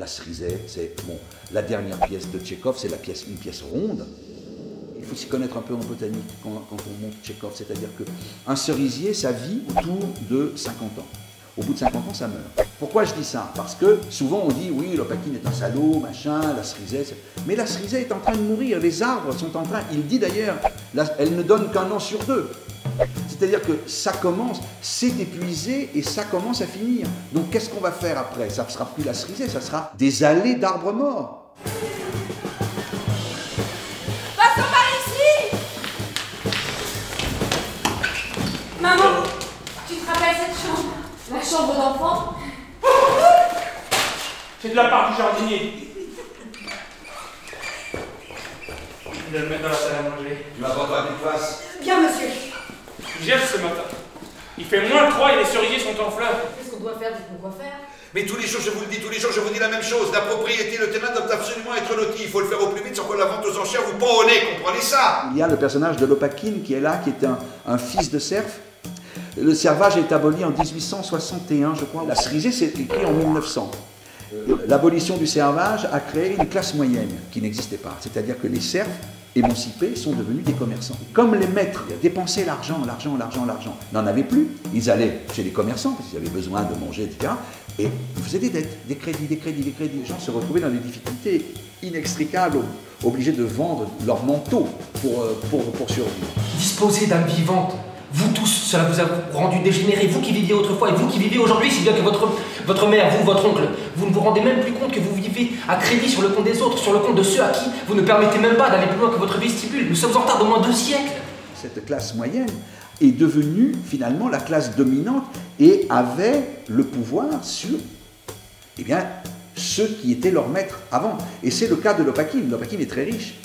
La cerisée, c'est bon, la dernière pièce de Tchekhov, c'est une pièce ronde. Il faut s'y connaître un peu en botanique quand on monte Tchekhov, c'est-à-dire qu'un cerisier, ça vit autour de 50 ans. Au bout de 50 ans, ça meurt. Pourquoi je dis ça? Parce que souvent on dit, oui, l'Opakine est un salaud, machin, la cerisée... Mais la cerisée est en train de mourir, les arbres sont en train... Il dit d'ailleurs, elle ne donne qu'un an sur deux. C'est-à-dire que ça commence, c'est épuisé et ça commence à finir. Donc qu'est-ce qu'on va faire après? Ça ne sera plus la cerisée, ça sera des allées d'arbres morts. Passons par ici! Maman, tu te rappelles cette chambre? La chambre d'enfant? C'est de la part du jardinier. Il va le mettre dans la salle à manger. Tu m'apporteras une face? Bien, monsieur. Il gèle ce matin. Il fait moins 3 et les cerisiers sont en fleurs. Qu'est-ce qu'on doit faire? Dites-nous quoi faire. Mais tous les jours, je vous le dis, tous les jours, je vous dis la même chose. La propriété, le terrain doit absolument être loti. Il faut le faire au plus vite, sans que la vente aux enchères vous prend au nez, comprenez ça? Il y a le personnage de l'Opakine qui est là, qui est un fils de serf. Le servage est aboli en 1861, je crois. La cerisée, c'est écrit en 1900. L'abolition du servage a créé une classe moyenne qui n'existait pas. C'est-à-dire que les serfs émancipés sont devenus des commerçants. Comme les maîtres dépensaient l'argent, n'en avaient plus, ils allaient chez les commerçants parce qu'ils avaient besoin de manger, etc. Et ils faisaient des dettes, des crédits. Les gens se retrouvaient dans des difficultés inextricables, obligés de vendre leurs manteaux pour survivre. Disposer d'âme vivante, vous tous, cela vous a rendu dégénéré, vous qui viviez autrefois et vous qui vivez aujourd'hui, si bien que votre mère, vous, votre oncle, vous ne vous rendez même plus compte que vous vivez à crédit sur le compte des autres, sur le compte de ceux à qui vous ne permettez même pas d'aller plus loin que votre vestibule. Nous sommes en retard d'au moins 2 siècles. Cette classe moyenne est devenue finalement la classe dominante et avait le pouvoir sur, eh bien, ceux qui étaient leurs maîtres avant. Et c'est le cas de l'Opakine. L'Opakine est très riche.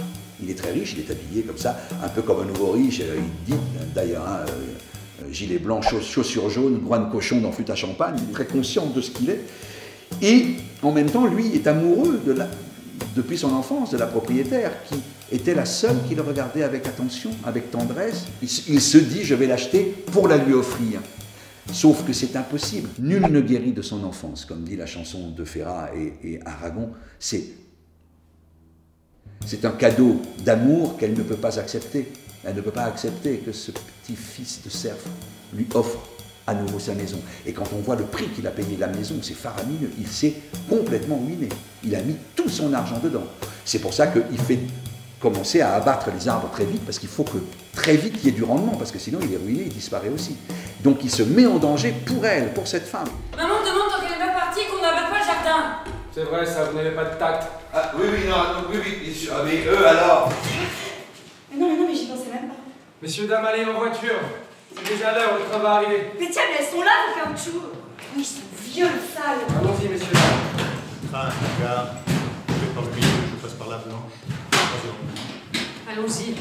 Il est très riche, il est habillé comme ça, un peu comme un nouveau riche. Il dit d'ailleurs, hein, gilet blanc, chaussures jaunes, groin de cochon dans flûte à champagne. Il est très conscient de ce qu'il est. Et en même temps, lui est amoureux depuis son enfance de la propriétaire qui était la seule qui le regardait avec attention, avec tendresse. Il se dit, je vais l'acheter pour la lui offrir. Sauf que c'est impossible. Nul ne guérit de son enfance, comme dit la chanson de Ferrat et Aragon. C'est un cadeau d'amour qu'elle ne peut pas accepter. Elle ne peut pas accepter que ce petit fils de serf lui offre à nouveau sa maison. Et quand on voit le prix qu'il a payé de la maison, c'est faramineux. Il s'est complètement ruiné. Il a mis tout son argent dedans. C'est pour ça qu'il fait commencer à abattre les arbres très vite, parce qu'il faut que très vite il y ait du rendement, parce que sinon il est ruiné, il disparaît aussi. Donc il se met en danger pour elle, pour cette femme. Maman demande tant qu'elle est pas partie qu'on n'abatte pas le jardin. C'est vrai, ça, vous n'avez pas de tact. Ah, oui, bien sûr. Ah, mais eux alors? Mais non, mais j'y pensais même pas. Messieurs, dames, allez en voiture. C'est déjà l'heure, le train va arriver. Mais tiens, mais elles sont là, vos caoutchoucs. Oui, ils sont vieux, sales. Allons-y, messieurs. Train, gare, je vais par le milieu, je passe par l'avenant. Allons-y.